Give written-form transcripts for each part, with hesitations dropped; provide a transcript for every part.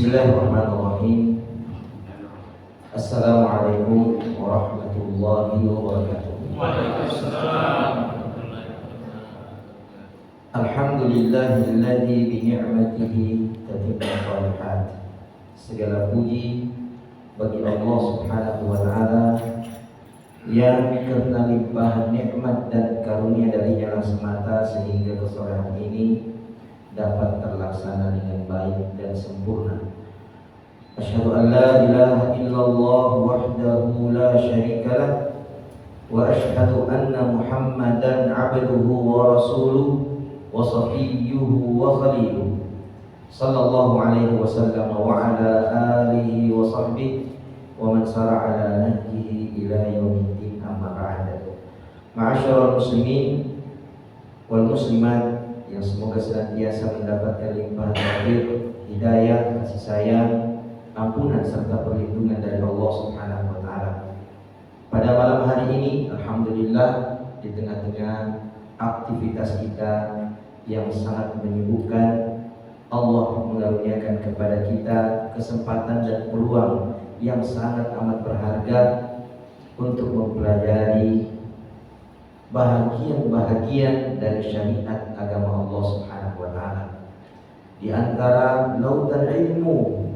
Bismillahirrahmanirrahim. Assalamualaikum warahmatullahi wabarakatuh. Waalaikumsalam. Alhamdulillahilladzi bi ni'matihi tatimmu shalihat. Segala puji bagi Allah Subhanahu wa taala yang karena limpahan nikmat dan karunia darinya semata sehingga kesolehan ini dapat terlaksana dengan baik dan sempurna. Asyhadu an la ilaha illallah wahdahu la syarika lah wa asyhadu anna Muhammadan abduhu wa rasuluhu wa safiyyuhu wa khaliluhu sallallahu alaihi wasallam wa ala alihi wa sahbihi wa man sara ala nahjihi ila yaumiddin, amma ba'd. Ma'asyiral muslimin wal muslimat yang semoga senantiasa mendapatkan limpahan taufik, hidayah, kasih sayang, ampunan serta perlindungan dari Allah Subhanahu wa taala. Pada malam hari ini alhamdulillah di tengah-tengah aktivitas kita yang sangat menyibukkan, Allah mengaruniakan kepada kita kesempatan dan peluang yang sangat amat berharga untuk mempelajari bahagian-bahagian dari syariat agama Allah Subhanahu wa taala. Di antara lautan ilmu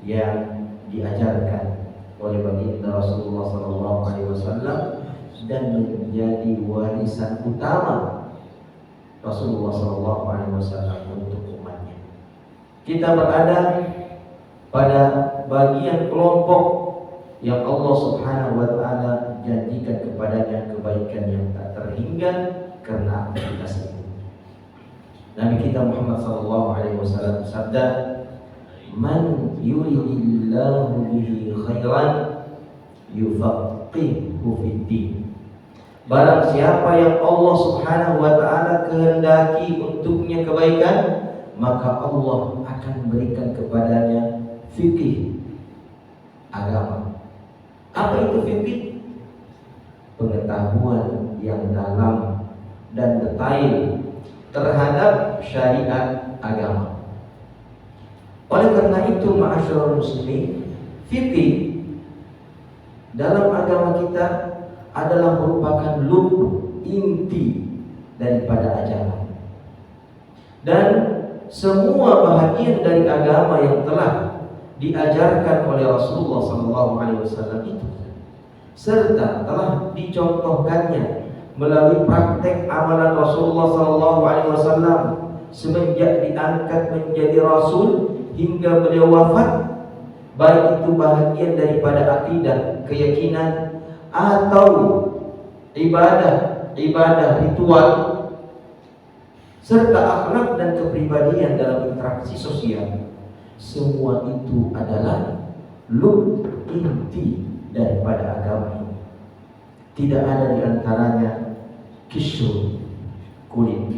yang diajarkan oleh baginda Rasulullah sallallahu alaihi wasallam dan menjadi warisan utama Rasulullah sallallahu alaihi wasallam untuk umatnya. Kita berada pada bagian kelompok yang Allah Subhanahu wa taala janjikan kepadanya kebaikan yang tak terhingga karena aktivitas ini. Nabi kita Muhammad sallallahu alaihi wasallam bersabda, "Man yuridillahu bihi khairan yufaqihuhu fid-din." Barang siapa yang Allah Subhanahu wa taala kehendaki untuknya kebaikan, maka Allah akan berikan kepadanya fikih agama. Apa itu fikih? Pengetahuan yang dalam dan detail terhadap syariat agama. Oleh karena itu, ma'asyiral muslimin, fikih dalam agama kita adalah merupakan lub inti daripada ajaran. Dan semua bahagian dari agama yang telah diajarkan oleh Rasulullah SAW itu serta telah dicontohkannya melalui praktek amalan Rasulullah SAW semenjak diangkat menjadi Rasul hingga beliau wafat, baik itu bahagian daripada akidah, keyakinan atau ibadah ritual serta akhlak dan kepribadian dalam interaksi sosial. Semua itu adalah lub inti daripada agama ini. Tidak ada di antaranya kisru, kulit.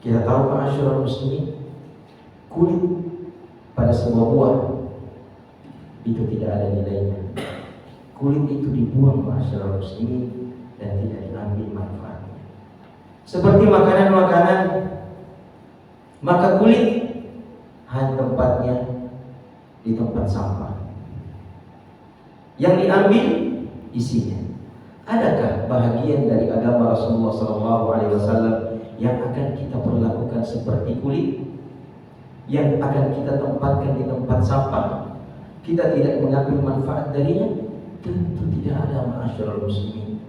Kita tahu ma'asyiral muslimin, kulit pada sebuah buah itu tidak ada nilainya. Kulit itu dibuang ma'asyiral muslimin dan tidak diambil manfaatnya. Seperti makanan-makanan, maka kulit hanya tempatnya di tempat sampah. Yang diambil isinya. Adakah bahagian dari agama Rasulullah SAW yang akan kita perlakukan seperti kulit, yang akan kita tempatkan di tempat sampah? Kita tidak mengambil manfaat darinya? Tentu tidak ada, ma'asyiral muslimin.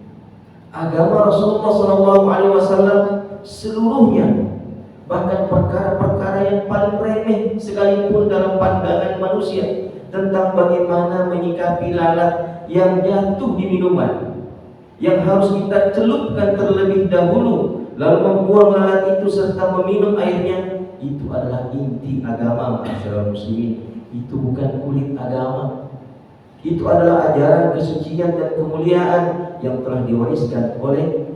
Agama Rasulullah SAW seluruhnya, bahkan perkara-perkara yang paling remeh sekalipun dalam pandangan manusia, tentang bagaimana menyikapi lalat yang jatuh di minuman, yang harus kita celupkan terlebih dahulu, lalu membuang lalat itu serta meminum airnya, itu adalah inti agama, ma'asyiral muslimin. Itu bukan kulit agama. Itu adalah ajaran kesucian dan kemuliaan yang telah diwariskan oleh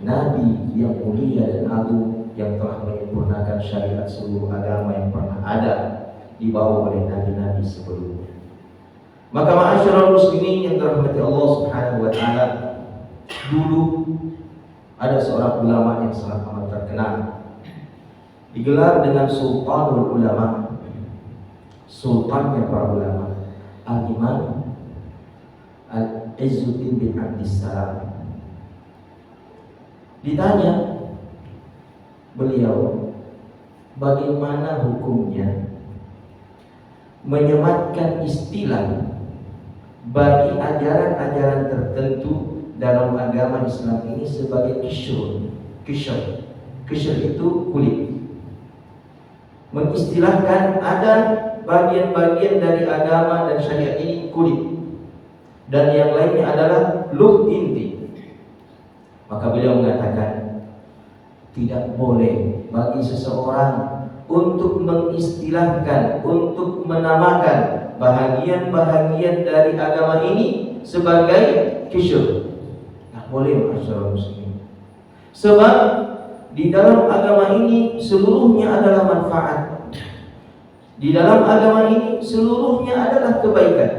Nabi yang mulia dan agung, yang telah menyempurnakan syariat seluruh agama yang pernah ada dibawa oleh nabi-nabi sebelumnya. Maka ma'asyiral muslimin yang dirahmati Allah Subhanahu wa taala, dulu ada seorang ulama yang sangat amat terkenal, digelar dengan Sultanul Ulama. sultannya para ulama, Al-Imam Al-Izzuddin bin Abdissalam. Ditanya beliau, bagaimana hukumnya menyematkan istilah bagi ajaran-ajaran tertentu dalam agama Islam ini sebagai kisyur. Kisyur itu kulit. Mengistilahkan ada bagian-bagian dari agama dan syariat ini kulit, dan yang lainnya adalah luh inti. Maka beliau mengatakan tidak boleh bagi seseorang untuk mengistilahkan, untuk menamakan bahagian-bahagian dari agama ini sebagai kisyur. Tak boleh, masyaallah muslimin. Sebab di dalam agama ini seluruhnya adalah manfaat. Di dalam agama ini seluruhnya adalah kebaikan.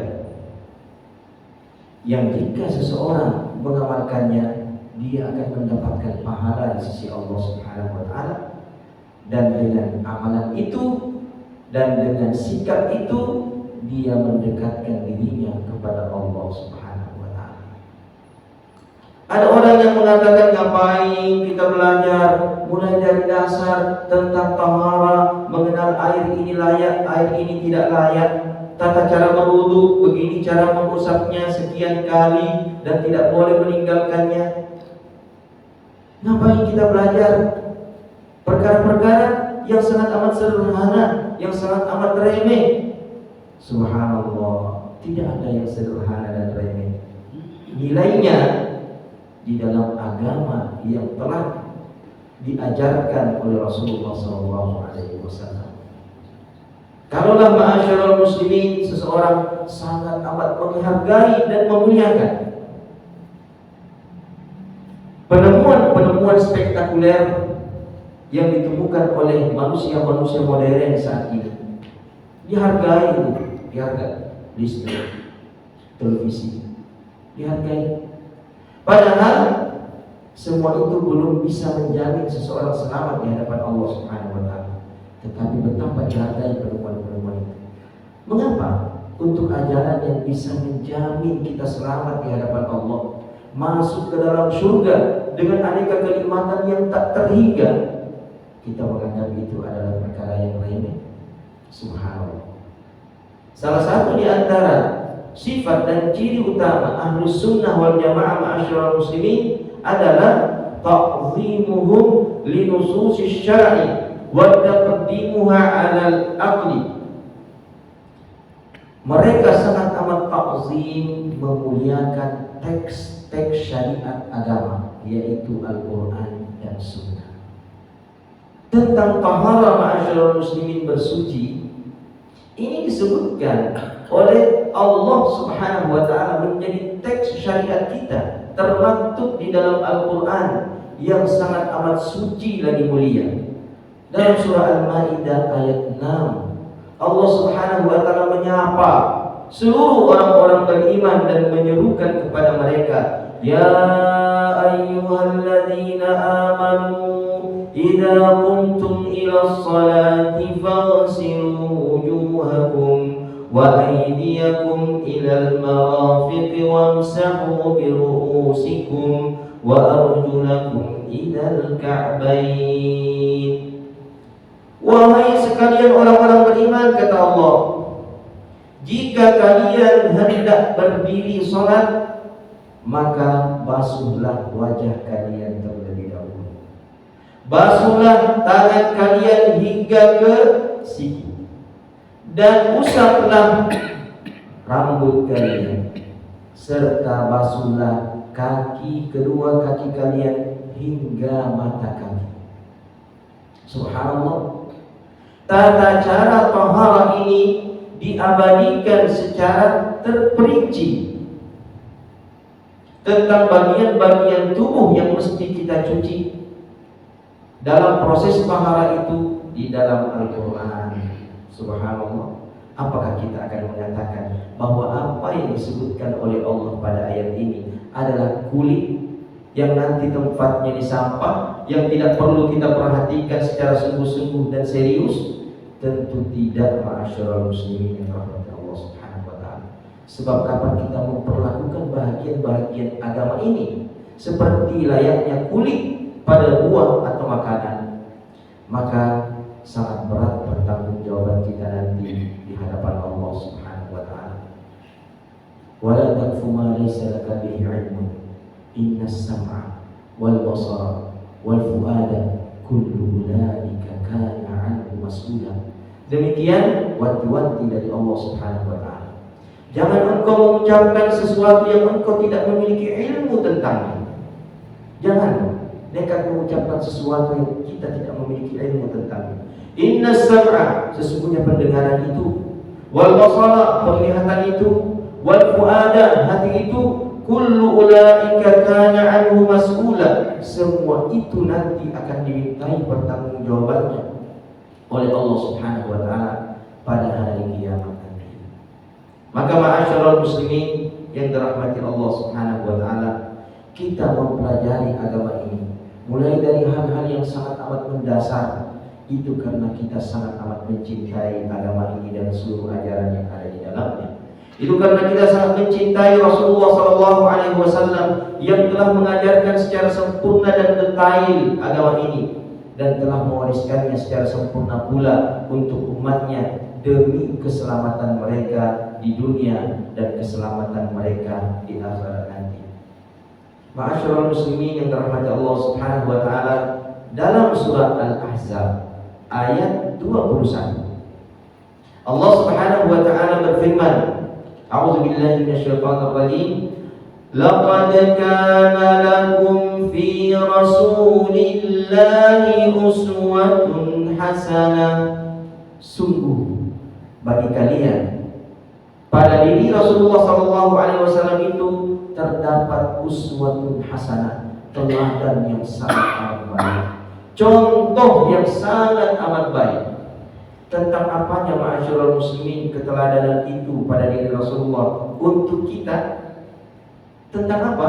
Yang jika seseorang mengamalkannya, dia akan mendapatkan pahala di sisi Allah Subhanahu wa taala. Dan dengan amalan itu dan dengan sikap itu, dia mendekatkan dirinya kepada Allah Subhanahu wa taala. Ada orang yang mengatakan, ngapain kita belajar mulai dari dasar tentang tahara, mengenal air ini layak, air ini tidak layak, tata cara berwudu, begini cara mengusapnya sekian kali dan tidak boleh meninggalkannya. Ngapain kita belajar perkara-perkara yang sangat amat sederhana, yang sangat amat remeh? Subhanallah, tidak ada yang sederhana dan remeh. Nilainya di dalam agama yang telah diajarkan oleh Rasulullah SAW. Kalaulah ma'asyiral muslimin, seseorang sangat amat menghargai dan memuliakan penemuan-penemuan spektakuler yang ditemukan oleh manusia-manusia modern saat ini. Dihargai, listrik, televisi, dihargai. Padahal semua itu belum bisa menjamin seseorang selamat di hadapan Allah Subhanahu wa taala. Tetapi betapa dihargai penemuan-penemuan itu. Mengapa? Untuk ajaran yang bisa menjamin kita selamat di hadapan Allah, masuk ke dalam surga dengan aneka kenikmatan yang tak terhingga, kita menganggap itu adalah perkara yang remeh. Subhanallah. Salah satu di antara sifat dan ciri utama Ahlus Sunnah wal Jamaah ma'asyiral muslimin adalah ta'zimuhum li nususis syar'i wa taqdimuha 'alal aqli. Mereka sangat amat ta'zim, memuliakan teks-teks syariat agama, yaitu Al-Quran dan Sunnah. Tentang tahara ma'asyiral muslimin, bersuci, ini disebutkan oleh Allah Subhanahu wa taala menjadi teks syariat kita, termaktub di dalam Al-Quran yang sangat amat suci lagi mulia. Dalam surah Al-Maidah ayat 6, Allah Subhanahu wa taala menyapa seluruh orang-orang beriman dan menyerukan kepada mereka, ya ayyuhalladzina amanu idza qumtum ila sholati faghsilu wujuhakum wa aydiyakum ilal marafiqi wamsahu bi ru'usikum wa arjulakum ilal ka'bayn. Wahai sekalian orang-orang beriman, kata Allah, jika kalian hendak berdiri sholat, maka basuhlah wajah kalian terlebih dahulu, basuhlah tangan kalian hingga ke siku, dan usaplah rambut kalian, serta basuhlah kedua kaki kalian hingga mata kaki. Subhanallah. Tata cara tahara ini diabadikan secara terperinci tentang bagian-bagian tubuh yang mesti kita cuci dalam proses tahara itu di dalam Al-Quran. Subhanallah. Apakah kita akan mengatakan bahwa apa yang disebutkan oleh Allah pada ayat ini adalah kulit yang nanti tempatnya di sampah, yang tidak perlu kita perhatikan secara sungguh-sungguh dan serius? Tentu tidak, ma'asyiral muslimin yang rahmati Allah Subhanahu wa taala. Sebab kapan kita memperlakukan bahagian-bahagian agama ini seperti layaknya kulit pada buah atau makanan, maka sangat berat pertanggungjawaban kita nanti di hadapan Allah Subhanahu wa taala. Wala taqfu ma laysa laka bihi 'ilmun, innas sam'a wal basara wal fuada kullu ulaika kana 'anhu mas'ula. Demikian wanti-wanti dari Allah Subhanahu wa taala. Jangan engkau mengucapkan sesuatu yang engkau tidak memiliki ilmu tentangnya. Jangan nekat mengucapkan sesuatu yang kita tidak memiliki ilmu tentangnya. Inna sam'a, sesungguhnya pendengaran itu, wal basara, penglihatan itu, wal fuada, hati itu, kullu ulaika kana anhu mas'ula. Semua itu nanti akan dimintai pertanggungjawabannya oleh Allah Subhanahu wa taala pada hari kiamat nanti. Maka ma'asyiral muslimin yang dirahmati Allah Subhanahu wa taala, kita mempelajari agama ini mulai dari hal-hal yang sangat amat mendasar, itu karena kita sangat amat mencintai agama ini dan seluruh ajaran yang ada di dalamnya. Itu karena kita sangat mencintai Rasulullah SAW yang telah mengajarkan secara sempurna dan detail agama ini, dan telah mewariskannya secara sempurna pula untuk umatnya demi keselamatan mereka di dunia dan keselamatan mereka di akhirat nanti. Ma'asyiral muslimin yang dirahmati Allah Subhanahu wa taala, dalam surat Al-Ahzab ayat 21 Allah Subhanahu wa taala berfirman, A'udzu billahi minasyaitonir rajim, laqad kana lakum fi rasulillahi uswatun hasanah. Sungguh bagi kalian pada diri Rasulullah SAW itu terdapat uswatun hasanah, teladan yang sangat amat baik, contoh yang sangat amat baik. Tentang apanya ma'asyiral muslimin keteladanan itu pada diri Rasulullah untuk kita? Tentang apa?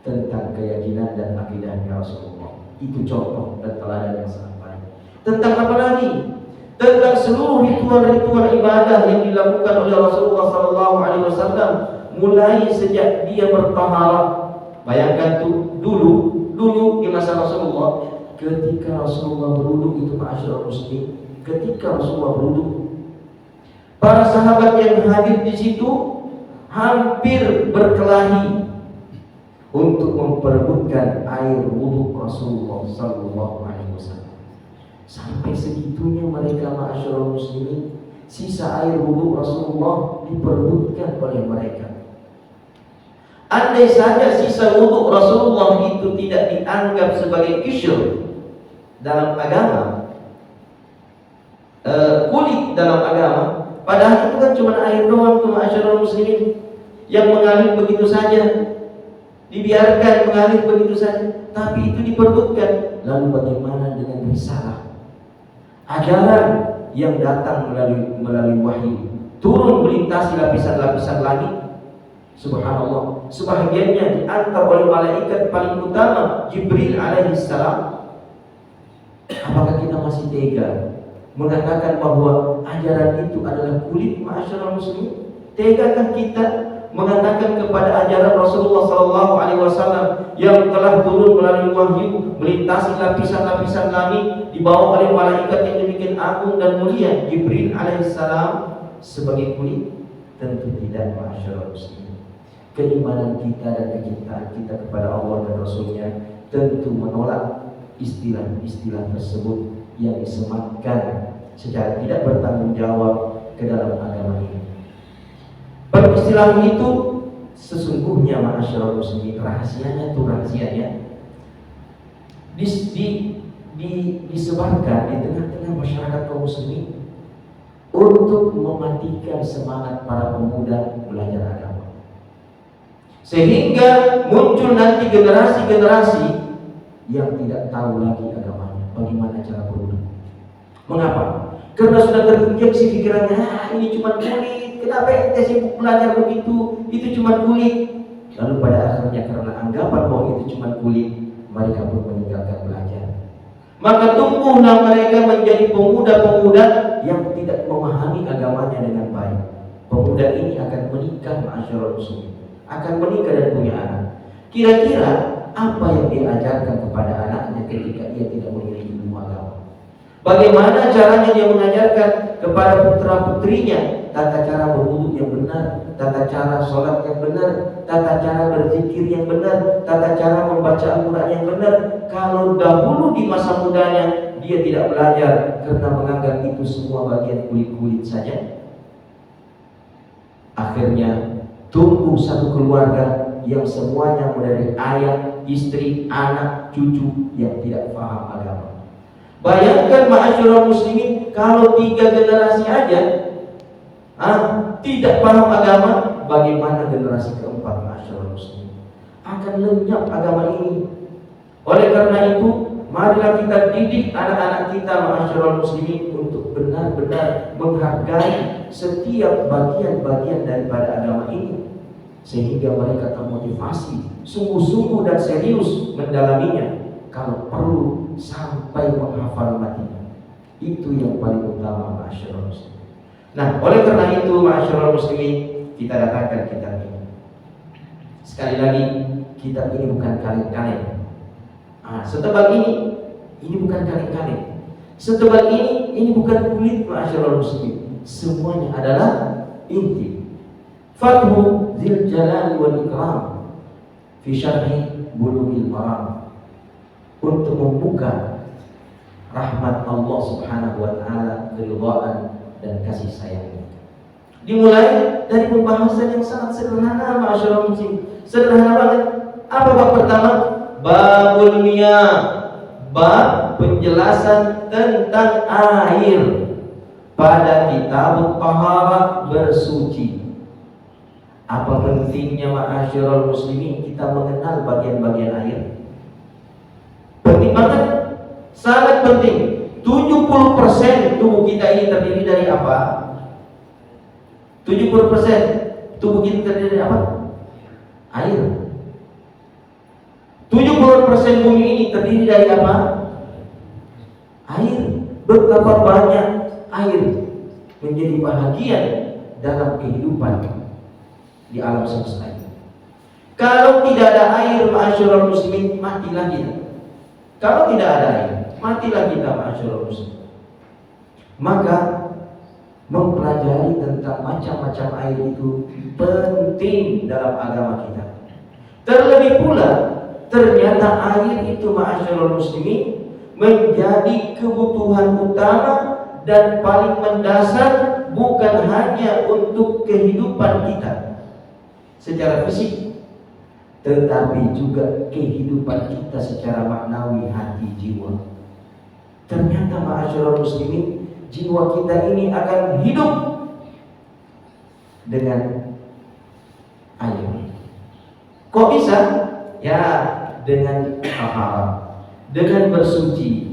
Tentang keyakinan dan akidahnya Rasulullah. Itu contoh dan teladan yang sangat baik. Tentang apa lagi? Tentang seluruh ritual-ritual ibadah yang dilakukan oleh Rasulullah SAW, mulai sejak dia bertaharah. Bayangkan tuh, dulu di masa Rasulullah, ketika Rasulullah berwudu itu ma'asyiral muslimin, ketika Rasulullah berwudu, para sahabat yang hadir di situ hampir berkelahi untuk memperebutkan air wudu Rasulullah sallallahu alaihi wasallam. Sampai segitunya mereka ma'asyiral muslimin, sisa air wudu Rasulullah diperebutkan oleh mereka. Andai saja sisa wudu Rasulullah itu tidak dianggap sebagai isu dalam agama, kulit dalam agama, padahal itu kan cuma air doang tuh ma'asyiral muslimin, yang mengalir begitu saja, dibiarkan mengalir begitu saja, tapi itu diperebutkan. Lalu bagaimana dengan risalah, ajaran yang datang melalui wahyu, turun melintasi lapisan-lapisan langit? Subhanallah, sebahagiannya diantar oleh malaikat paling utama Jibril alaihissalam. Apakah kita masih tega mengatakan bahwa ajaran itu adalah kulit ma'asyiral muslimin? Tegakah kita mengatakan kepada ajaran Rasulullah SAW yang telah turun melalui wahyu, melintasi lapisan-lapisan langit, dibawa oleh malaikat yang demikian agung dan mulia Jibril alaihissalam, sebagai kulit? Tentu tidak, ma'asyiral muslimin. Keimanan kita dan kecintaan kita kepada Allah dan Rasulnya tentu menolak istilah-istilah tersebut yang disematkan secara tidak bertanggung jawab ke dalam agama ini. Peristilah itu sesungguhnya ma'asyiral muslimin, rahasianya disebarkan di tengah-tengah masyarakat kaum muslimin untuk mematikan semangat para pemuda belajar agama, sehingga muncul nanti generasi-generasi yang tidak tahu lagi agamanya, bagaimana cara berwudu. Mengapa? Karena sudah terinjeksi pikirannya, ini cuma kulit, kenapa ente sibuk belajar begitu, itu cuma kulit. Lalu pada akhirnya karena anggapan bahwa itu cuma kulit, mereka pun meninggalkan belajar. Maka tumbuhlah mereka menjadi pemuda-pemuda yang tidak memahami agamanya dengan baik. Pemuda ini akan menikah, ma'asyiral muslimin, akan menikah dan punya anak. Kira-kira apa yang dia ajarkan kepada anaknya ketika ia tidak memiliki ilmu agama? Bagaimana caranya dia mengajarkan kepada putra-putrinya tata cara berwudu yang benar, tata cara sholat yang benar, tata cara berzikir yang benar, tata cara membaca Al-Quran yang benar, kalau dahulu di masa mudanya dia tidak belajar karena menganggap itu semua bagian kulit-kulit saja? Akhirnya tumbuh satu keluarga yang semuanya mulai dari ayah, istri, anak, cucu yang tidak paham agama. Bayangkan ma'asyiral muslimin, kalau 3 generasi aja tidak paham agama, bagaimana generasi keempat, ma'asyiral muslimin? Akan lenyap agama ini. Oleh karena itu, marilah kita didik anak-anak kita, ma'asyiral muslimin, untuk benar-benar menghargai setiap bagian-bagian daripada agama ini, sehingga mereka termotivasi sungguh-sungguh dan serius mendalaminya, kalau perlu sampai menghafal matinya. Itu yang paling utama, ma'asyiral muslimin. Nah, oleh karena itu, ma'asyiral muslimin, kita datangkan kitab ini. Sekali lagi, kitab ini bukan kaleng-kaleng. Setebal ini bukan kaleng-kaleng. Setebal ini bukan kulit, ma'asyiral muslimin. Semuanya adalah inti. Fathu Dzil Jalali wal Ikram fi Syarhi Bulughil Maram, untuk membuka rahmat Allah Subhanahu wa taala, keridhaan dan kasih sayangnya. Dimulai dari pembahasan yang sangat sederhana, ma'asyiral muslimin. Sederhana banget. Apa bab pertama? Babul miyah, bab penjelasan tentang air pada kitab taharah, bersuci. Apa pentingnya, ma'asyiral muslimin, kita mengenal bagian-bagian air? Penting banget, sangat penting. 70% tubuh kita ini terdiri dari apa? 70% tubuh kita terdiri dari apa? Air. 70% bumi ini terdiri dari apa? Air. Betapa banyak air menjadi bahagian dalam kehidupan di alam semesta ini. Kalau tidak ada air, ma'asyiral muslimin, matilah kita. Kalau tidak ada air, matilah kita, ma'asyiral muslimin. Maka mempelajari tentang macam-macam air itu penting dalam agama kita. Terlebih pula, ternyata air itu, ma'asyiral muslimin, menjadi kebutuhan utama dan paling mendasar, bukan hanya untuk kehidupan kita secara fisik, tetapi juga kehidupan kita secara maknawi, hati, jiwa. Ternyata, ma'asyiral muslimin, jiwa kita ini akan hidup dengan air. Kok bisa? Ya, dengan taharah, dengan bersuci.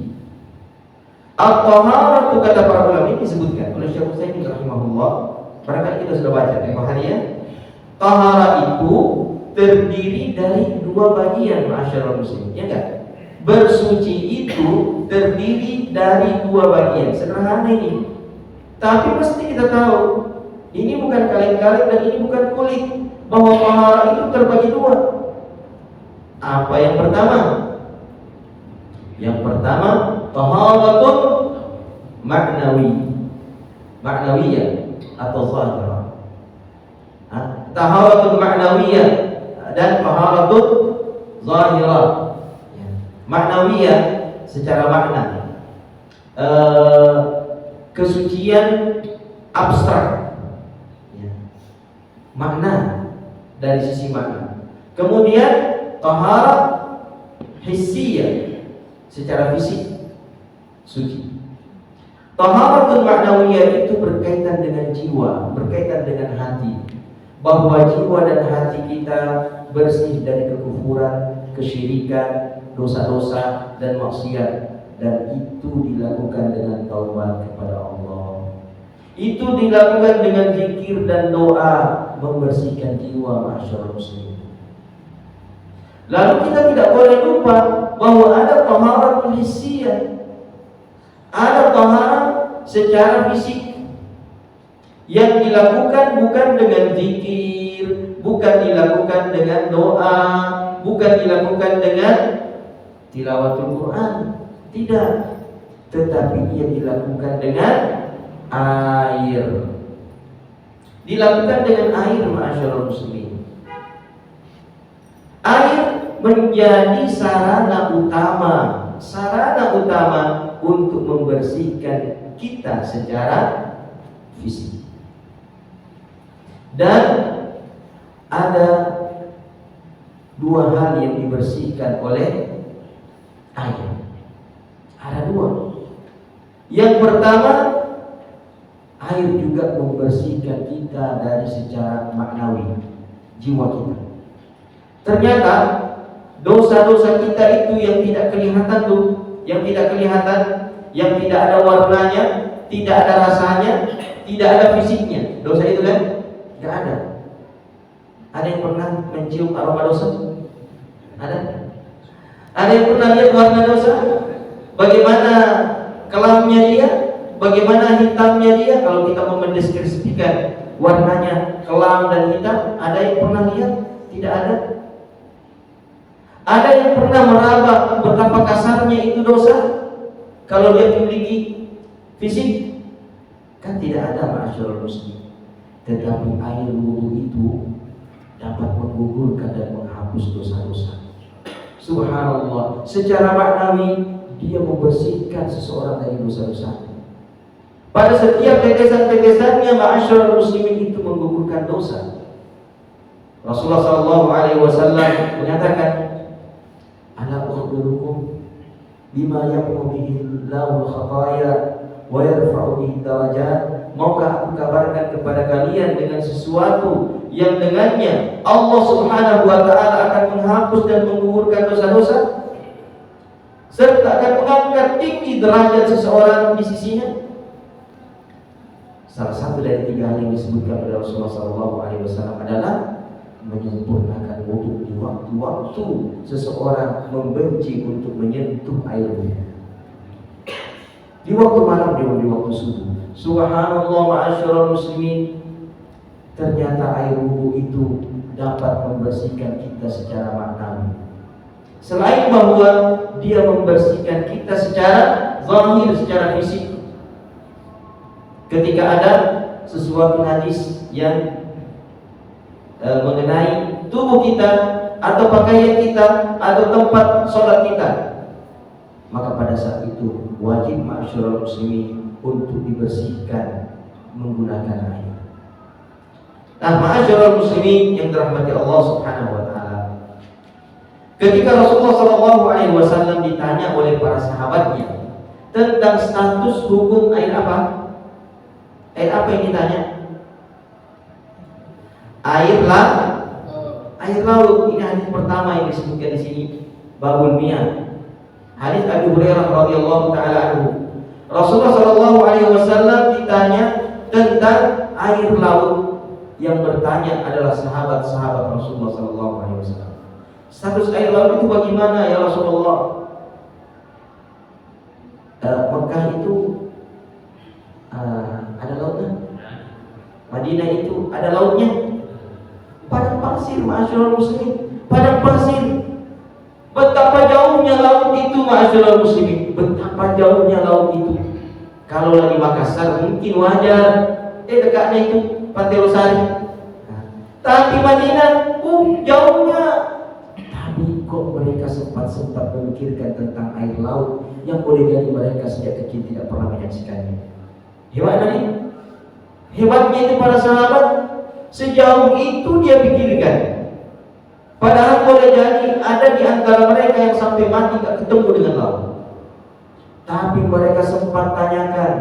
At-taharah itu, kata para ulama, ini disebutkan oleh Syekh Utsaimin rahimahullah. Barangkali kita sudah baca tempoharinya. Taharah itu terdiri dari 2 bagian, ma'asyiral muslimin, ya kan? Bersuci itu terdiri dari 2 bagian. Sederhana ini, tapi mesti kita tahu ini bukan kaleng-kaleng dan ini bukan kulit, bahwa taharah itu terbagi 2. Apa yang pertama? Yang pertama, taharatun ma'nawiyah atau zahirah. Taharatun ma'nawiyah dan taharatun zahirah. Ma'nawiyah secara makna, kesucian abstrak, makna dari sisi makna. Kemudian taharah hissiyah, secara fisik suci. Taharatul ma'nawiyah itu berkaitan dengan jiwa, berkaitan dengan hati, bahwa jiwa dan hati kita bersih dari kekufuran, kesyirikan, dosa-dosa dan maksiat, dan itu dilakukan dengan taubat kepada Allah. Itu dilakukan dengan zikir dan doa, membersihkan jiwa, ma'asyiral muslimin. Lalu kita tidak boleh lupa bahwa ada taharatul hissiyah, ada taharat secara fisik yang dilakukan bukan dengan zikir, bukan dilakukan dengan doa, bukan dilakukan dengan tilawatul Quran, tidak, tetapi ia dilakukan dengan air. Dilakukan dengan air, ma'asyiral muslimin. Air menjadi sarana utama untuk membersihkan kita secara fisik. Dan ada dua hal yang dibersihkan oleh air. Ada dua. Yang pertama, air juga membersihkan kita dari secara maknawi, jiwa kita. Ternyata dosa-dosa kita itu yang tidak kelihatan yang tidak ada warnanya, tidak ada rasanya, tidak ada fisiknya. Dosa itu kan tidak ada. Ada yang pernah mencium aroma dosa? Ada? Ada yang pernah lihat warna dosa? Bagaimana kelamnya dia? Bagaimana hitamnya dia? Kalau kita mau mendeskripsikan warnanya kelam dan hitam, ada yang pernah lihat? Tidak ada. Ada yang pernah meraba betapa kasarnya itu dosa? Kalau dia memiliki fisik, kan tidak ada, ma'asyiral muslimin. Tetapi air wudu itu dapat menggugurkan dan menghapus dosa-dosa. Subhanallah, secara maknawi dia membersihkan seseorang dari dosa-dosa. Pada setiap tetesan-tetesannya, ma'asyiral muslimin, itu menggugurkan dosa. Rasulullah SAW menyatakan, "Ala ukhbirukum bima yamhu bihi Allahul khataya wa yarfa'u bihi darajat." Maukah aku kabarkan kepada kalian dengan sesuatu yang dengannya Allah Subhanahu wa taala akan menghapus dan menggugurkan dosa-dosa, serta akan mengangkat tinggi derajat seseorang di sisinya? Salah satu dari tiga hal yang disebutkan oleh Rasulullah SAW adalah menyempurnakan wudu di waktu-waktu seseorang membenci untuk menyentuh air wudu. Di waktu malam, di waktu subuh. Subhanallah, ma'asyiral muslimin, ternyata air wudu itu dapat membersihkan kita secara maknawi. Selain bahwa dia membersihkan kita secara zahir, secara fisik. Ketika ada sesuatu najis yang mengenai tubuh kita atau pakaian kita atau tempat sholat kita, maka pada saat itu wajib, ma'asyiral muslimin, untuk dibersihkan menggunakan air. Nah, ma'asyiral muslimin yang dirahmati Allah Subhanahu wa taala, ketika Rasulullah SAW ditanya oleh para sahabatnya tentang status hukum air apa? Air apa yang ditanya? Air laut. Ini hadis pertama yang disebutkan di sini, babul miyah. Hadis Abu Hurairah radhiyallahu taala anhu. Rasulullah SAW ditanya tentang air laut. Yang bertanya adalah sahabat-sahabat Rasulullah SAW. Status air laut itu bagaimana ya Rasulullah? Mekah itu ada lautnya. Madinah itu ada lautnya. Padang pasir, ma'asyiral muslimin. Padang pasir. Betapa jauhnya laut itu, ma'asyiral muslimin. Betapa jauhnya laut itu. Kalau lagi Makassar mungkin wajar. Dekatnya itu Pantai Losari. Tapi Madinah, jauhnya. Tapi kok mereka sempat memikirkan tentang air laut yang boleh jadi mereka sejak kecil tidak pernah menyaksikannya. Hebatnya itu para sahabat, sejauh itu dia pikirkan. Padahal boleh jadi ada di antara mereka yang sampai mati tak ketemu dengan laut. Tapi mereka sempat tanyakan.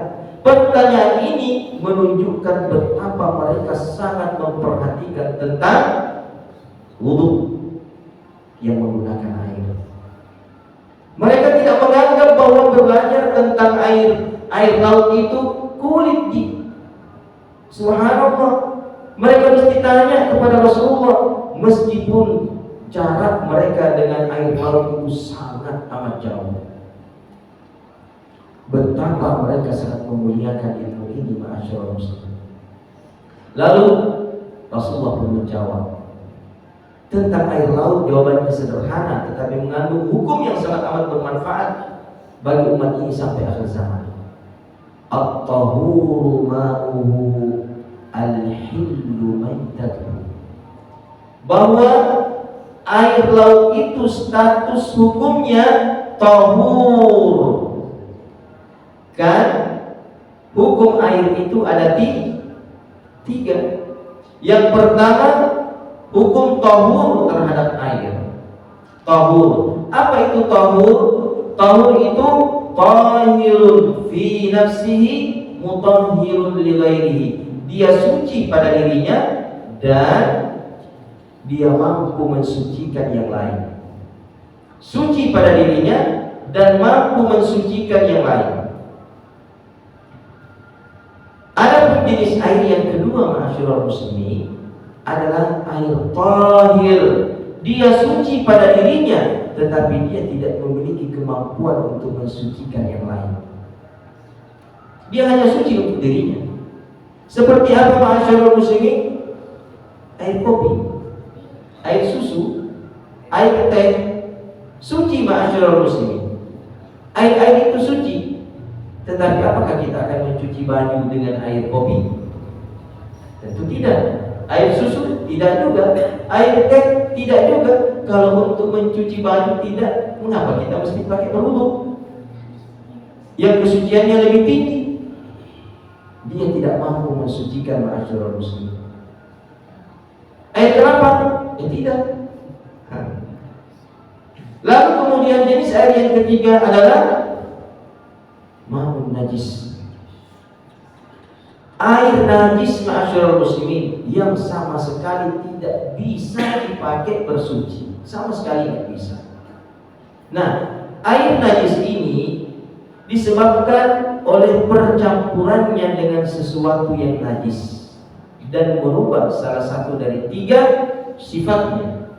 Pertanyaan ini menunjukkan betapa mereka sangat memperhatikan tentang wudu yang menggunakan air. Mereka tidak menganggap bahwa belajar tentang air laut itu kulit di. Subhanallah, mereka mesti tanya kepada Rasulullah, meskipun jarak mereka dengan air laut itu sangat amat jauh. Betapa mereka sangat memuliakan ilmu ini, ma'asyiral muslimin. Lalu Rasulullah pun menjawab tentang air laut. Jawabannya sederhana tetapi mengandung hukum yang sangat amat bermanfaat bagi umat ini sampai akhir zaman. At-tahuru ma'uhu al-hillu maitatuhu. Bahwa air laut itu status hukumnya tahur. Kan hukum air itu ada tiga. Yang pertama, hukum tahur terhadap air. Tahur. Apa itu tahur? Tahur itu tahirun fi nafsihi mutahhirun li ghairihi. Dia suci pada dirinya dan dia mampu mensucikan yang lain. Suci pada dirinya dan mampu mensucikan yang lain. Ada jenis air yang kedua, ma'asyiral muslimin, adalah air tahir. Dia suci pada dirinya tetapi dia tidak memiliki kemampuan untuk mensucikan yang lain. Dia hanya suci untuk dirinya. Seperti apa, ma'asyiral muslimin? Air kopi, air susu, air teh, suci, ma'asyiral muslimin. Air itu suci. Tetapi apakah kita akan mencuci baju dengan air kopi? Tentu tidak. Air susu tidak juga. Air teh tidak juga. Kalau untuk mencuci baju tidak, mengapa kita mesti pakai berwudu yang kesuciannya lebih tinggi? Dia tidak mampu mensucikan, ma'asyiral muslimin. Air kelapa? Tidak. Lalu kemudian jenis air yang ketiga adalah ma'un najis. Air najis, ma'asyiral muslimin, yang sama sekali tidak bisa dipakai bersuci. Sama sekali tidak bisa. Nah, air najis ini disebabkan oleh percampurannya dengan sesuatu yang najis dan merubah salah satu dari tiga sifatnya.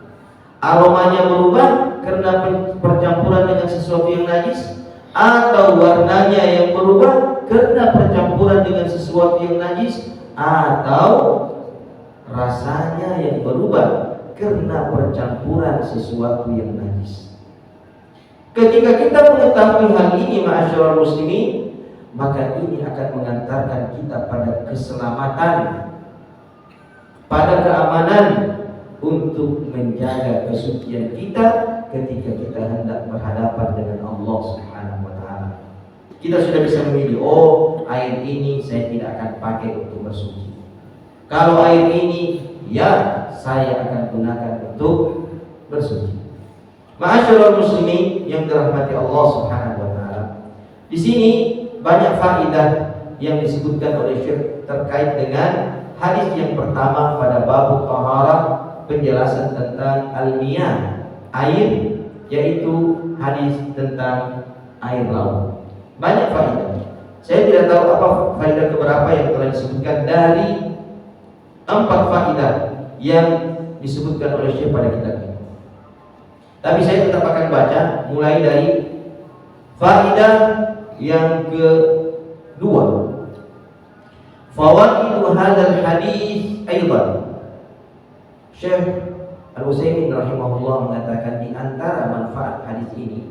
Aromanya berubah karena percampuran dengan sesuatu yang najis, atau warnanya yang berubah karena percampuran dengan sesuatu yang najis, atau rasanya yang berubah karena percampuran sesuatu yang najis. Ketika kita mengetahui hal ini, ma'asyiral muslimin, maka ini akan mengantarkan kita pada keselamatan, pada keamanan untuk menjaga kesucian kita ketika kita hendak berhadapan dengan Allah Subhanahu wa taala. Kita sudah bisa memilih, oh, air ini saya tidak akan pakai untuk bersuci. Kalau air ini, ya, saya akan gunakan untuk bersuci. Ma'asyiral muslimin yang dirahmati Allah Subhanahu wa taala. Di sini banyak faedah yang disebutkan oleh Syekh terkait dengan hadis yang pertama pada bab taharah, penjelasan tentang al-miyah, air, yaitu hadis tentang air laut. Banyak faedah. Saya tidak tahu apa faedah keberapa yang telah disebutkan dari 4 faedah yang disebutkan oleh Syekh pada kitab ini. Tapi saya tetap akan baca mulai dari faedah yang kedua. Fawaidu hadzal hadis aidan. Syekh Al-Utsaimin rahimahullah mengatakan di antara manfaat hadis ini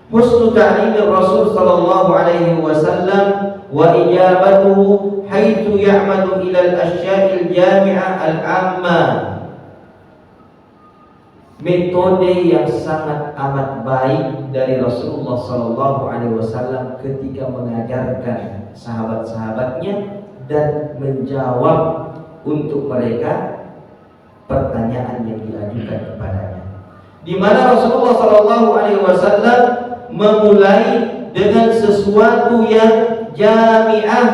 husnu ta'limir Rasul sallallahu alaihi wasallam wa ijabatuhu haitsu ya'madu ila al-asya'il jami'ah al-'amma. Metode yang sangat amat baik dari Rasulullah sallallahu alaihi wasallam ketika mengajarkan sahabat-sahabatnya dan menjawab untuk mereka pertanyaan yang diajukan kepadanya, di mana Rasulullah sallallahu alaihi wasallam memulai dengan sesuatu yang jami'ah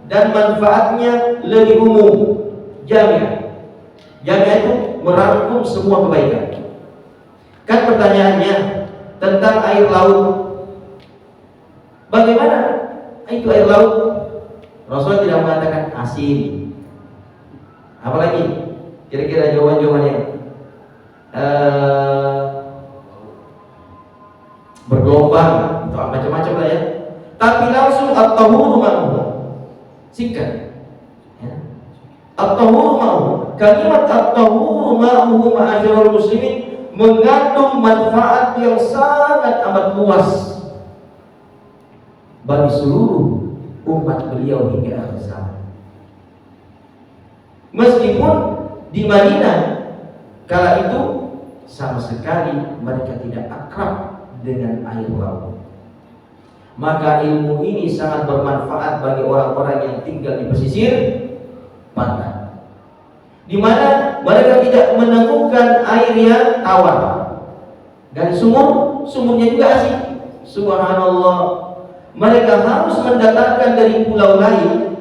dan manfaatnya lebih umum. Jami'ah itu merangkum semua kebaikan. Kan pertanyaannya tentang air laut. Bagaimana itu air laut? Rasulullah tidak mengatakan asin. Apalagi kira-kira jawaban-jawabannya? bergelombang atau macam-macam lah ya. Tapi langsung at-tahuru ma'uhu, singkat ya. At-tahuru ma'uhu, kalimat at-tahuru ma'uhu ma'asyiral muslimin mengandung manfaat yang sangat amat luas bagi seluruh umat beliau hingga akhir zaman. Meskipun di Madinah kala itu sama sekali mereka tidak akrab dengan air laut, maka ilmu ini sangat bermanfaat bagi orang-orang yang tinggal di pesisir pantai, di mana mereka tidak menemukan air yang tawar. Dan sumurnya juga asing. Subhanallah, mereka harus mendatangkan dari pulau lain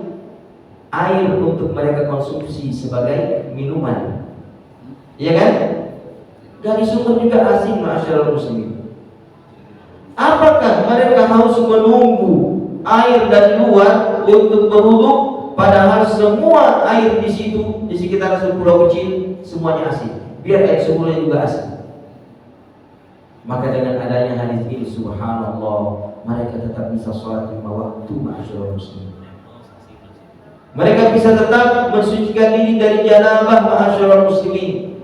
air untuk mereka konsumsi sebagai minuman, ya kan? Dari sumur juga asing, ma'asyiral muslimin. Apakah mereka harus menunggu air dari luar untuk berwudu, padahal semua air di situ, di sekitar pulau kecil semuanya asing, biar air sumurnya juga asing. Maka dengan adanya hadis ini, subhanallah, mereka tetap bisa sholat 5 waktu, ma'asyiral muslimin. Mereka bisa tetap mensucikan diri dari janabah, ma'asyiral muslimin.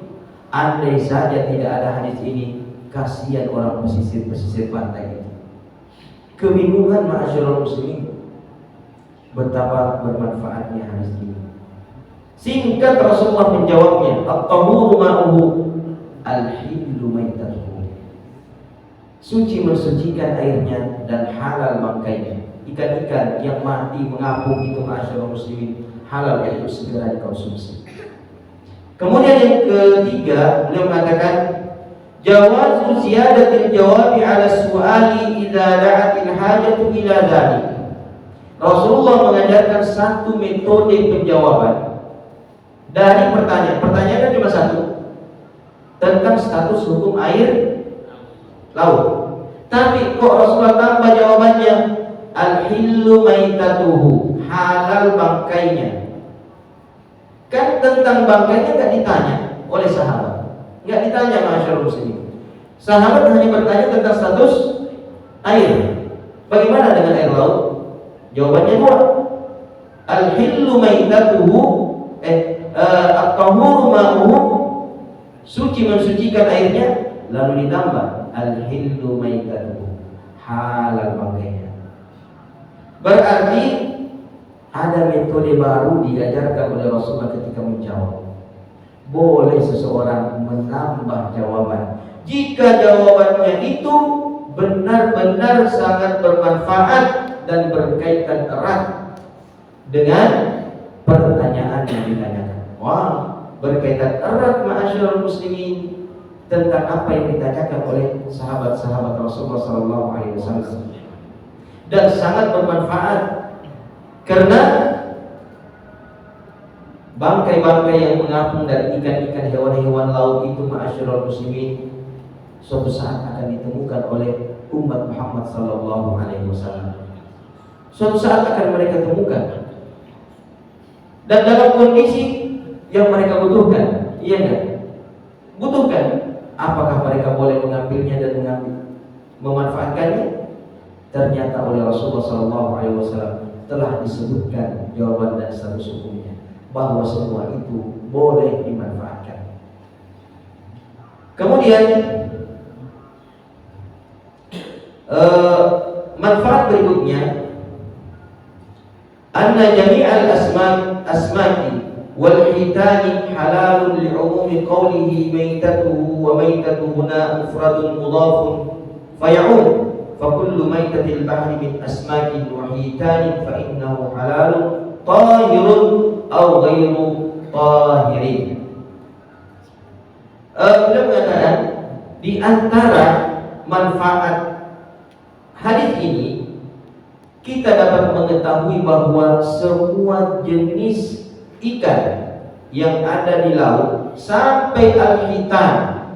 Andai saja tidak ada hadis ini, kasihan orang pesisir pantai itu. Kebingungan, ma'asyiral muslimin. Betapa bermanfaatnya hadis ini. Singkat Rasulullah menjawabnya, at-tahuru ma'uhu al-hillu maitatuhu. Suci mensucikan airnya dan halal bangkainya. Ikan-ikan yang mati mengapung itu, ma'asyiral muslimin, halal untuk segera dikonsumsi. Kemudian yang ketiga, beliau mengatakan jawazu ziyadatil jawabi ala su'ali idza da'atil hajatu ila dzalik. Rasulullah mengajarkan satu metode penjawaban dari pertanyaan. Pertanyaannya cuma satu, tentang status hukum air laut. Tapi kok Rasulullah tambah jawabannya, al-hillu maitatuhu, halal bangkainya. Kan tentang bangkainya nggak ditanya oleh sahabat, nggak ditanya, ma'asyiral muslimin. Sahabat hanya bertanya tentang status air. Bagaimana dengan air laut? Jawabannya dua, al-hillu maitatuhu, at-tahuru ma'uhu, suci mensucikan airnya. Lalu ditambah al-hillu maitatuhu, halal bangkainya. Berarti ada metode baru diajarkan oleh Rasulullah ketika menjawab. Boleh seseorang menambah jawaban jika jawabannya itu benar-benar sangat bermanfaat dan berkaitan erat dengan pertanyaan yang ditanyakan. Wah, berkaitan erat, ma'asyiral muslimin, tentang apa yang ditanyakan oleh sahabat-sahabat Rasulullah SAW, dan sangat bermanfaat. Karena bangkai-bangkai yang mengapung dari ikan-ikan, hewan-hewan laut itu, ma'asyiral muslimin, suatu saat akan ditemukan oleh umat Muhammad SAW. Suatu saat akan mereka temukan, dan dalam kondisi yang mereka butuhkan, iya enggak? Butuhkan. Apakah mereka boleh mengambilnya dan memanfaatkannya? Ternyata oleh Rasulullah SAW telah disebutkan jawaban dan status hukumnya, bahwa semua itu boleh dimanfaatkan. Kemudian manfaat berikutnya, anna jami'al asmaki wal hitani halalun li'umumi qawlihi maitatuhu wa maitatuhuna mufradun mudhafun faya'um. فَكُلُّ مَيْتَةِ الْبَحْرِ مِنْ أَسْمَاكٍ وَحِيتَانٍ فَإِنَّهُ حَلَالٌ طَاهِرٌ أَوْ غَيْرُ طَاهِرٍ. Beliau mengatakan di antara manfaat hadis ini, kita dapat mengetahui bahwa semua jenis ikan yang ada di laut sampai al-hitan,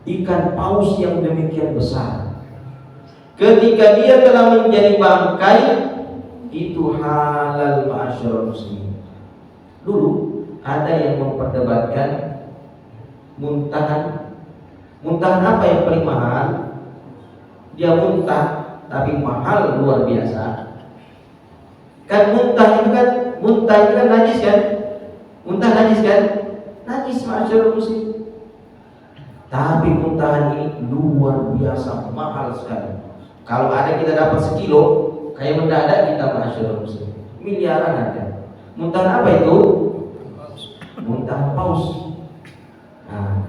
ikan paus yang demikian besar, ketika dia telah menjadi bangkai, itu halal, ma'asyiral muslimin. Dulu ada yang memperdebatkan muntahan. Muntahan apa yang paling mahal? Dia muntah tapi mahal luar biasa. Kan muntah itu kan najis kan? Muntah najis kan? Najis ma'asyiral muslim. Tapi muntahan ini luar biasa mahal sekali. Kalau ada kita dapat sekilo, kayak mendadak kita ma'asyiral muslim. Miliaran ada. Muntahan apa itu? Muntahan paus. Nah,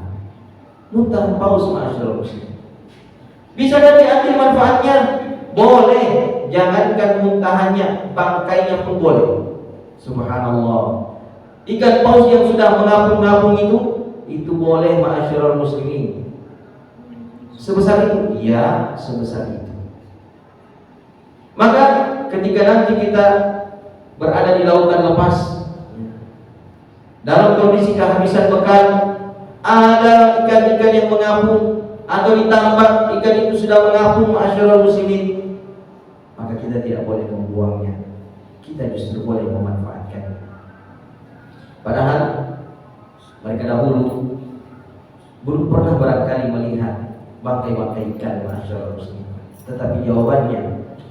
muntahan paus ma'asyiral muslim. Bisa dan diambil manfaatnya? Boleh. Jangankan muntahannya, bangkainya pun boleh. Subhanallah. Ikan paus yang sudah mengapung-ngapung itu boleh ma'asyiral muslimin. Sebesar itu? Ya, sebesar itu. Maka ketika nanti kita berada di lautan lepas, dalam kondisi kehabisan bekal, ada ikan-ikan yang mengapung atau ditambak ikan itu sudah mengapung ma'asyiral muslimin, maka kita tidak boleh membuangnya. Kita justru boleh memanfaatkannya. Padahal mereka dahulu belum pernah barangkali melihat bangkai-bangkai ikan ma'asyiral muslimin. Tetapi jawabannya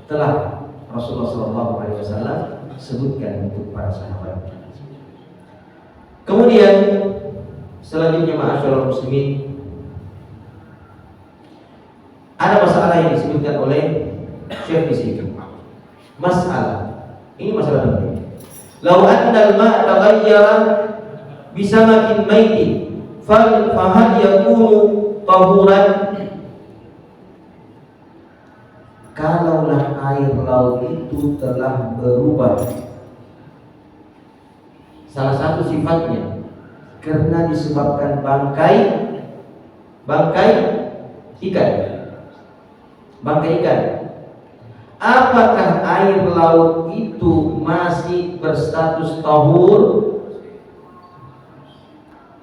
telah Rasulullah SAW sebutkan untuk para sahabat. Kemudian selanjutnya ma'asyiral muslimin, ada masalah yang disebutkan oleh Syekh di situ. Masalah ini masalah penting. Lau anna al-ma' taghayyara bisamakin maitin fahal yakunu tahuran. Kalaulah air laut itu telah berubah, salah satu sifatnya karena disebabkan bangkai ikan, apakah air laut itu masih berstatus tahur?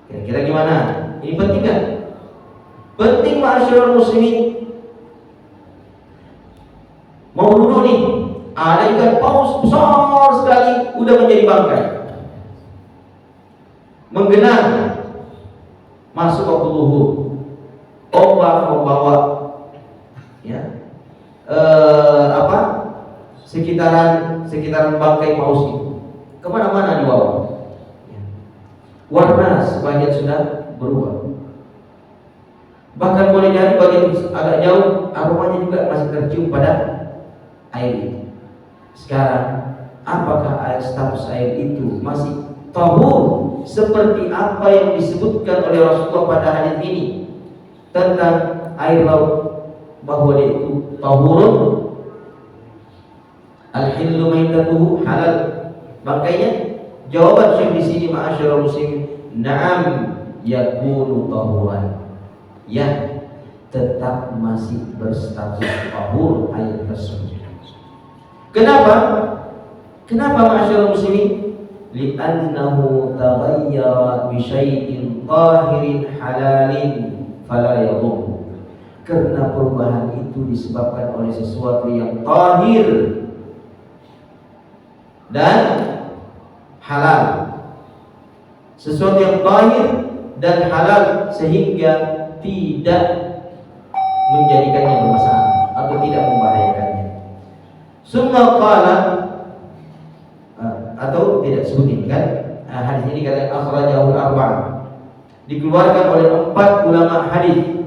Kira-kira gimana? Ini penting kan? Penting ma'asyiral muslimin. Mau dulu nih, ada ikan paus besar sekali udah menjadi bangkai, menggenang masuk waktu zuhur, ombak membawa sekitaran bangkai paus itu kemana-mana dibawa. Warna sebagian sudah berubah, bahkan boleh jadi bagian agak jauh aromanya juga masih tercium pada air itu. Sekarang apakah status air itu masih tahur seperti apa yang disebutkan oleh Rasulullah pada hadis ini tentang air laut, bahwa dia itu tahurun al-hillu maitatuhu, halal bangkainya? Jawaban Syekh di sini ma'asyiral muslimin, na'am yakunu tahuran. Ya, tetap masih berstatus tahur air tersebut. Kenapa? Kenapa ma'asyiral muslimin? Li'annahu taghayyara bi syai'in tahirin halalin fala yadhur. Karena perubahan itu disebabkan oleh sesuatu yang tahir dan halal. Sesuatu yang tahir dan halal sehingga tidak menjadikannya bermasalah atau tidak membahayakannya. Summa qala, atau tidak sebutin kan, hadis ini kata akhrajahu al-arba'ah, dikeluarkan oleh 4 ulama hadis.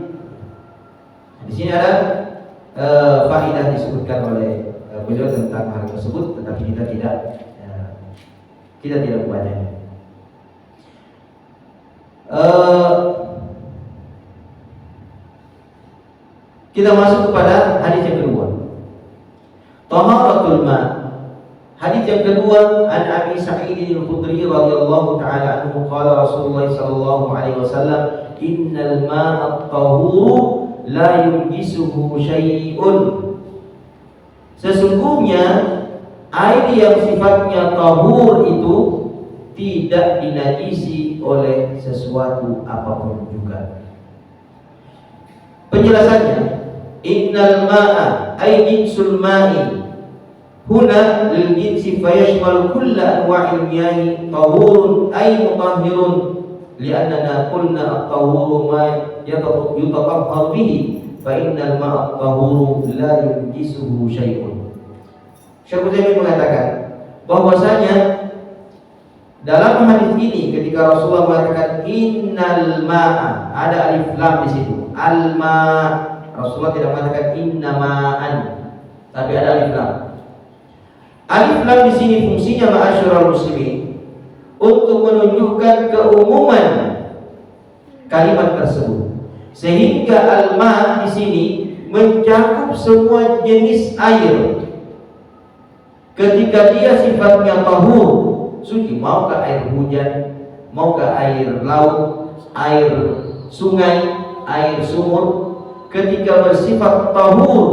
Di sini ada faedah disebutkan oleh beliau tentang hal tersebut, tetapi kita tidak membacanya. Kita masuk kepada hadis yang kedua, taharatul ma. Hadis yang kedua, an Abi Sa'id al-Khudri radhiyallahu ta'ala anhu qala Rasulullah sallallahu alaihi wasallam, innal ma'a at-tahuru la yunjisuhu syai'un. Sesungguhnya air yang sifatnya tahur itu tidak dinajisi oleh sesuatu apapun juga. Penjelasannya, innal ma'a ay jinsul ma'i huna lil jinsi fayashmalu kulla anwa'il miyahi tahurun ay mutahhirun li'annana qulna at-tahuru ma yutatahharu bihi fa innal ma'a at-tahuru la yunjisuhu syai'un. Syekh Utsaimin mengatakan bahwasanya dalam hadis ini ketika Rasulullah mengatakan innal ma'a, ada alif lam di situ. Al-ma, Rasulullah tidak mengatakan innama'an, tapi ada alif lam. Alif lam di sini fungsinya ma'asyiral muslimin untuk menunjukkan keumuman kalimat tersebut. Sehingga al-ma di sini mencakup semua jenis air. Ketika dia sifatnya tahur, suci, mau ke air hujan, mau ke air laut, air sungai, air sumur, ketika bersifat tahur,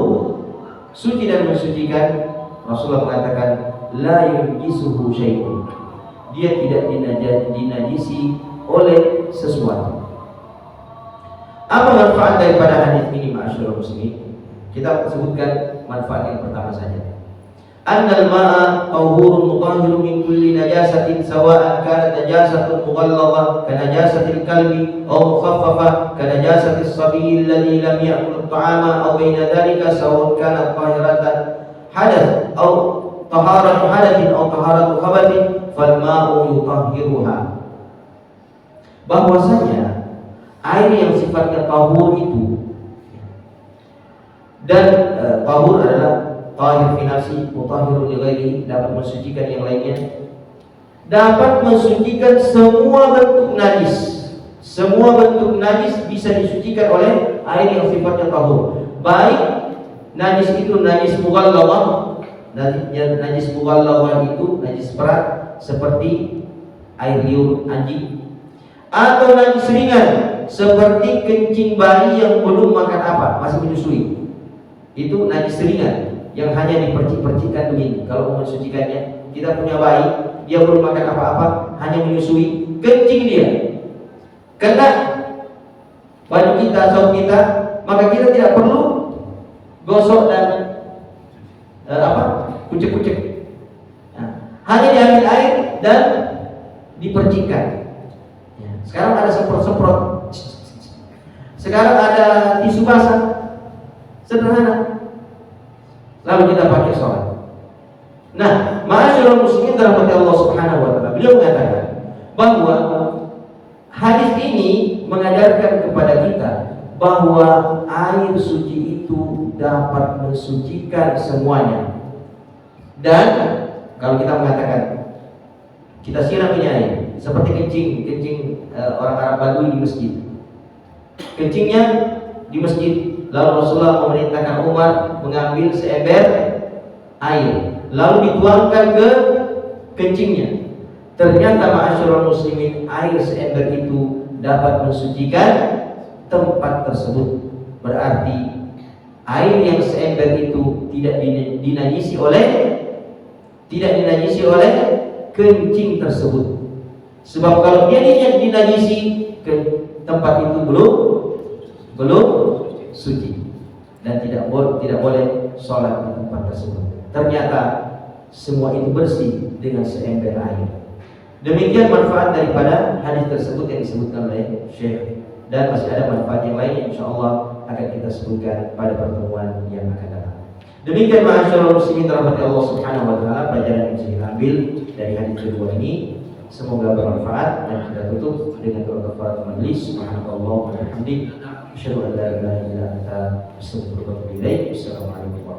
suci dan mensucikan, Rasulullah mengatakan la yunjisuhu syai'un, dia tidak dinajisi oleh sesuatu. Apa manfaat daripada hadis ini ma'asyiral muslimin? Kita sebutkan manfaat yang pertama saja. Annal ma'a tahurun mutahhirun min kulli najasatin sawa'an kanat najasatun mughallazah ka najasatil kalbi aw mukhaffafah ka najasatis sabiyyi alladhi lam ya'kul at-ta'ama aw baina dhalika sawa'un kanat tahiratan hadath aw taharatu hadathin aw taharatu khabathin fal ma'u yutahhiruha. Bahwasanya air yang sifatnya tahur itu, dan tahur adalah tahir fi nafsi, mutahhirun li ghairihi, dapat mensucikan yang lainnya, dapat mensucikan semua bentuk najis. Semua bentuk najis bisa disucikan oleh air yang sifatnya tahur. Baik najis itu najis mughallazah, najis mughallazah itu najis berat seperti air liur anjing, atau najis ringan seperti kencing bayi yang belum makan apa, masih menyusui. Itu najis ringan yang hanya dipercik-percikkan begini. Kalau mensucikannya, kita punya bayi, dia belum makan apa-apa, hanya menyusui, kencing dia, kena baju kita, saum kita, maka kita tidak perlu gosok dan kucek-kucek. Nah, hanya diambil air dan dipercikkan. Ya. Sekarang ada semprot-semprot, sekarang ada tisu basah, sederhana, lalu kita pakai sholat. Nah, ma'asyiral muslimin dirahmati Allah Subhanahu wa taala, beliau mengatakan bahwa hadis ini mengajarkan kepada kita bahwa air suci itu dapat mensucikan semuanya. Dan kalau kita mengatakan kita siram ini air seperti kencing orang Arab Badui di masjid, kencingnya di masjid, lalu Rasulullah memerintahkan Umar mengambil seember air, lalu dituangkan ke kencingnya. Ternyata ma'asyiral muslimin, air seember itu dapat mensucikan tempat tersebut. Berarti air yang seember itu tidak dinajisi oleh kencing tersebut. Sebab kalau dia dinajisi, ke tempat itu belum suci dan tidak boleh sholat di tempat tersebut. Ternyata semua itu bersih dengan seember air. Demikian manfaat daripada hadis tersebut yang disebutkan oleh Syekh, dan masih ada manfaat yang lain yang insyaallah akan kita sebutkan pada pertemuan yang akan datang. Demikian ma'asyiral muslimin rahmati Allah Subhanahu wa taala, pelajaran yang bisa diambil dari hadis kedua ini. Semoga bermanfaat, dan kita tutup dengan doa kafaratul majlis. Subhanallah wa bihamdihi, asyhadu an la ilaha illa anta, astaghfiruka wa atubu ilaik. Assalamualaikum.